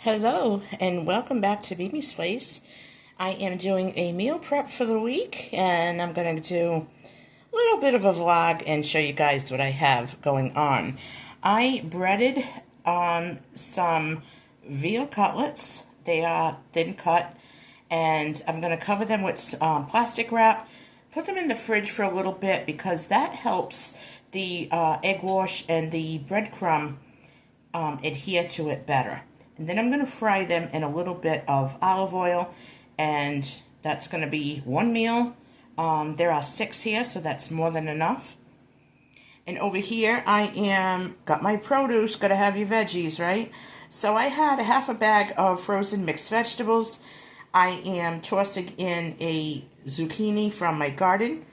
Hello and welcome back to Mimi's Place. I am doing a meal prep for the week and I'm going to do a little bit of a vlog and show you guys what I have going on. I breaded some veal cutlets. They are thin cut and I'm going to cover them with plastic wrap. Put them in the fridge for a little bit because that helps the egg wash and the breadcrumb adhere to it better. And then I'm going to fry them in a little bit of olive oil, and that's going to be one meal. There are 6 here, so that's more than enough. And over here, got my produce, got to have your veggies, right? So I had a half a bag of frozen mixed vegetables. I am tossing in a zucchini from my garden.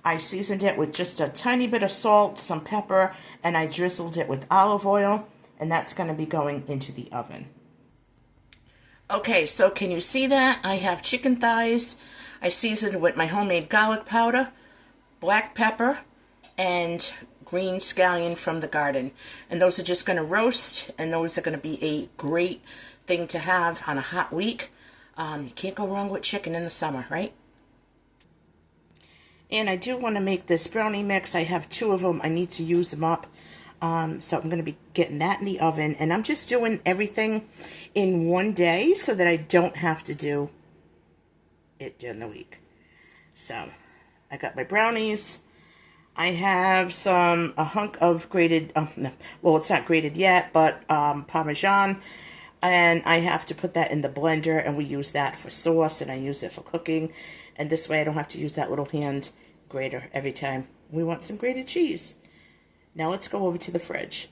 I seasoned it with just a tiny bit of salt, some pepper, and I drizzled it with olive oil. And that's going to be going into the oven. Okay, so can you see that? I have chicken thighs. I seasoned with my homemade garlic powder, black pepper, and green scallion from the garden. And those are just going to roast, and those are going to be a great thing to have on a hot week. You can't go wrong with chicken in the summer, right? And I do want to make this brownie mix. I have 2 of them. I need to use them up. So I'm going to be getting that in the oven, and I'm just doing everything in one day so that I don't have to do it during the week. So I got my brownies. I have a hunk of grated, no, well, it's not grated yet, but Parmesan, and I have to put that in the blender, and we use that for sauce, and I use it for cooking, and this way I don't have to use that little hand grater every time we want some grated cheese. Now let's go over to the fridge.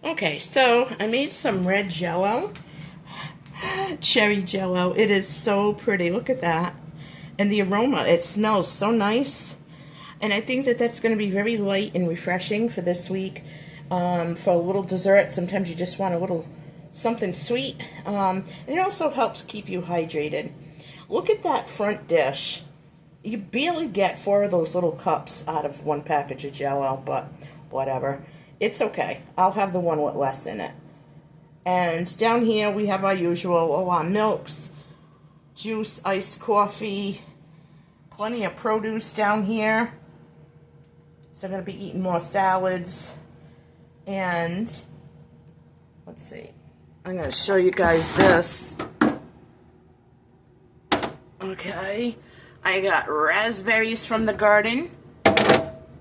Okay, so I made some red Jell-O, cherry Jell-O. It is so pretty. Look at that. And the aroma, it smells so nice. And I think that that's going to be very light and refreshing for this week. For a little dessert, sometimes you just want a little something sweet. And it also helps keep you hydrated. Look at that front dish. You barely get 4 of those little cups out of 1 package of Jell-O, but whatever. It's okay. I'll have the one with less in it. And down here we have our usual milks, juice, iced coffee, plenty of produce down here. So I'm going to be eating more salads. And let's see. I'm going to show you guys this. Okay. I got raspberries from the garden,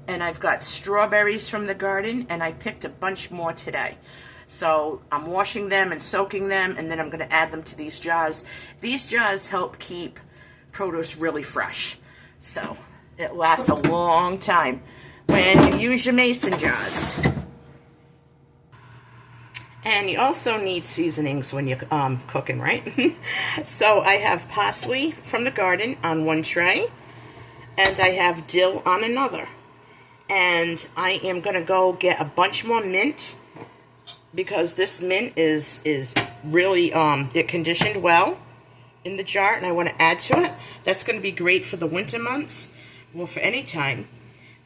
and I've got strawberries from the garden, and I picked a bunch more today. So I'm washing them and soaking them, and then I'm going to add them to these jars. These jars help keep produce really fresh, so it lasts a long time when you use your mason jars. And you also need seasonings when you're cooking, right? So I have parsley from the garden on 1 tray, and I have dill on another. And I am going to go get a bunch more mint, because this mint is really, they're conditioned well in the jar, and I want to add to it. That's going to be great for the winter months, well, for any time.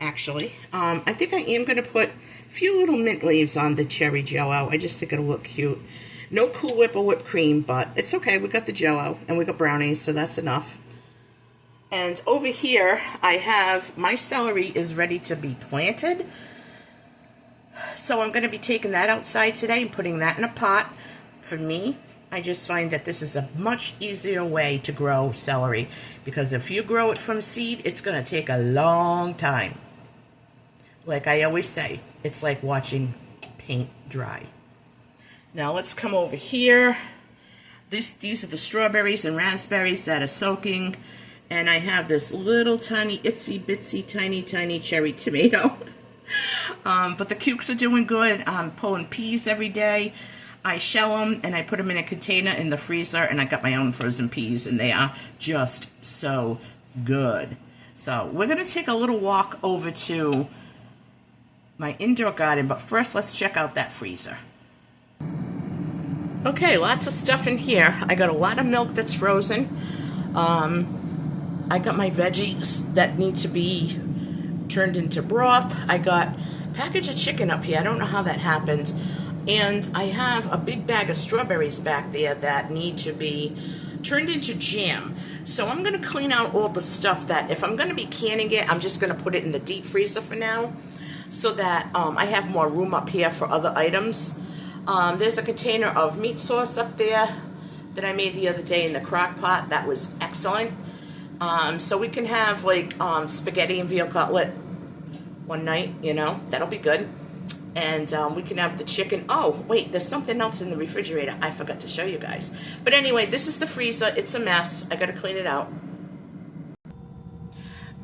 Actually, I think I am going to put a few little mint leaves on the cherry Jell-O. I just think it'll look cute. No Cool Whip or whipped cream, but it's okay. We got the Jell-O and we got brownies, so that's enough. And over here, I have my celery is ready to be planted. So I'm going to be taking that outside today and putting that in a pot. For me, I just find that this is a much easier way to grow celery, because if you grow it from seed, it's going to take a long time. Like I always say, it's like watching paint dry. Now let's come over here. These are the strawberries and raspberries that are soaking. And I have this little tiny, itsy bitsy, tiny cherry tomato. But the cukes are doing good. I'm pulling peas every day. I shell them and I put them in a container in the freezer, and I got my own frozen peas, and they are just so good. So we're going to take a little walk over to my indoor garden, but first let's check out that freezer. Okay, lots of stuff in here. I got a lot of milk that's frozen. I got my veggies that need to be turned into broth. I got a package of chicken up here. I don't know how that happened. And I have a big bag of strawberries back there that need to be turned into jam. So I'm going to clean out all the stuff that, if I'm going to be canning it, I'm just going to put it in the deep freezer for now, so that I have more room up here for other items. There's a container of meat sauce up there that I made the other day in the crock pot. That was excellent. So we can have like spaghetti and veal cutlet one night, you know, that'll be good. And we can have the chicken. Oh, wait, there's something else in the refrigerator I forgot to show you guys. But anyway, this is the freezer. It's a mess. I got to clean it out.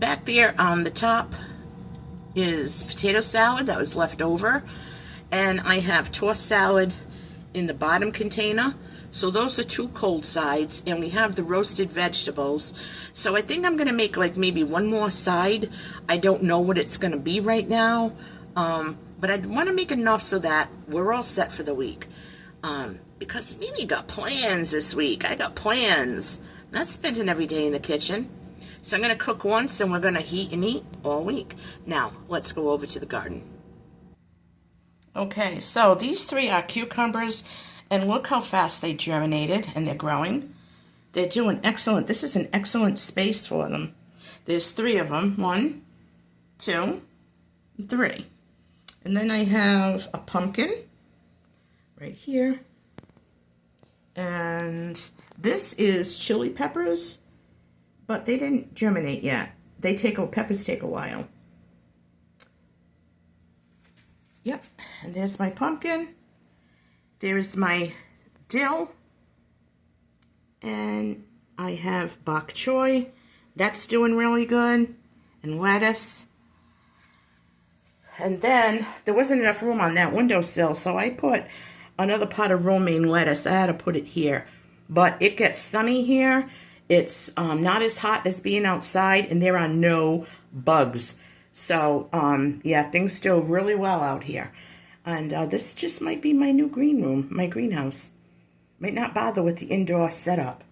Back there on the top is potato salad that was left over. And I have tossed salad in the bottom container. So those are 2 cold sides. And we have the roasted vegetables. So I think I'm going to make like maybe one more side. I don't know what it's going to be right now. But I want to make enough so that we're all set for the week. Because Mimi got plans this week. I got plans. I'm not spending every day in the kitchen. So I'm going to cook once and we're going to heat and eat all week. Now, let's go over to the garden. Okay, so these 3 are cucumbers. And look how fast they germinated and they're growing. They're doing excellent. This is an excellent space for them. There's 3 of them. 1, 2, 3. And then I have a pumpkin right here. And this is chili peppers, but they didn't germinate yet. Peppers take a while. Yep, and there's my pumpkin. There's my dill. And I have bok choy. That's doing really good. And lettuce. And then there wasn't enough room on that windowsill, so I put another pot of romaine lettuce. I had to put it here. But it gets sunny here. It's not as hot as being outside, and there are no bugs. So, yeah, things do really well out here. And this just might be my new green room, my greenhouse. Might not bother with the indoor setup.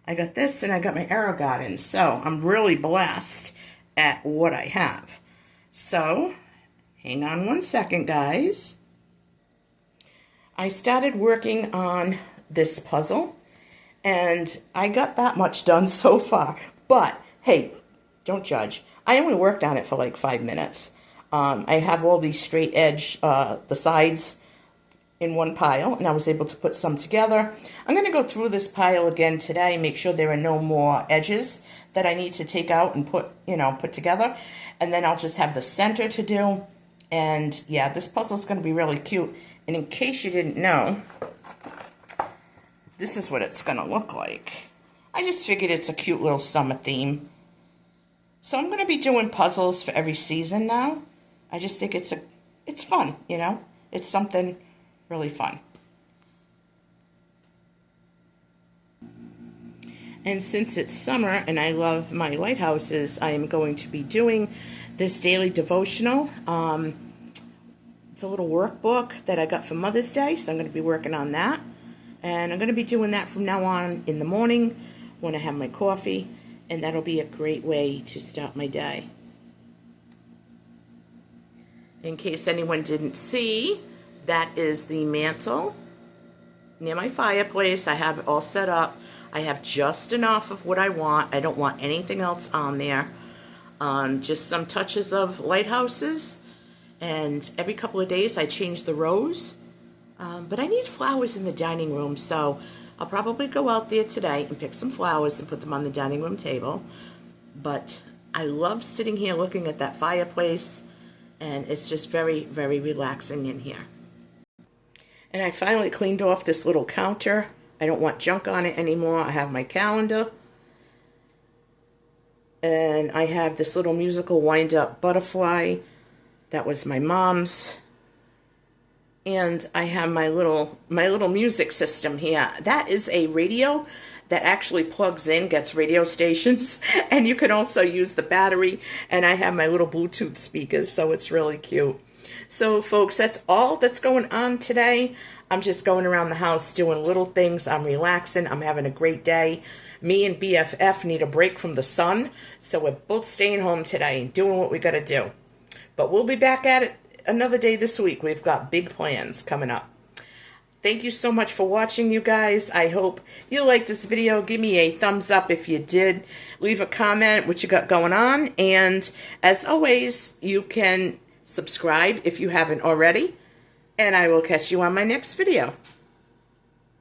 I got this, and I got my AeroGarden. So, I'm really blessed at what I have. So, hang on one second, guys. I started working on this puzzle, and I got that much done so far. But, hey, don't judge. I only worked on it for like 5 minutes. I have all these straight edge, the sides in one pile, and I was able to put some together. I'm going to go through this pile again today, make sure there are no more edges that I need to take out and put together. And then I'll just have the center to do. And yeah, this puzzle is going to be really cute. And in case you didn't know, this is what it's going to look like. I just figured it's a cute little summer theme. So I'm going to be doing puzzles for every season now. I just think it's fun, you know? It's something really fun. And since it's summer and I love my lighthouses, I am going to be doing this daily devotional. It's a little workbook that I got for Mother's Day, so I'm going to be working on that. And I'm going to be doing that from now on in the morning when I have my coffee, and that'll be a great way to start my day. In case anyone didn't see, that is the mantle near my fireplace. I have it all set up. I have just enough of what I want. I don't want anything else on there. Just some touches of lighthouses. And every couple of days I change the rows. But I need flowers in the dining room, so I'll probably go out there today and pick some flowers and put them on the dining room table. But I love sitting here looking at that fireplace, and it's just very, very relaxing in here. And I finally cleaned off this little counter. I don't want junk on it anymore. I have my calendar. And I have this little musical wind-up butterfly. That was my mom's. And I have my little music system here. That is a radio that actually plugs in, gets radio stations. And you can also use the battery. And I have my little Bluetooth speakers, so it's really cute. So, folks, that's all that's going on today. I'm just going around the house doing little things. I'm relaxing. I'm having a great day. Me and BFF need a break from the sun. So we're both staying home today and doing what we got to do. But we'll be back at it another day this week. We've got big plans coming up. Thank you so much for watching, you guys. I hope you liked this video. Give me a thumbs up if you did. Leave a comment what you got going on. And as always, you can subscribe if you haven't already. And I will catch you on my next video.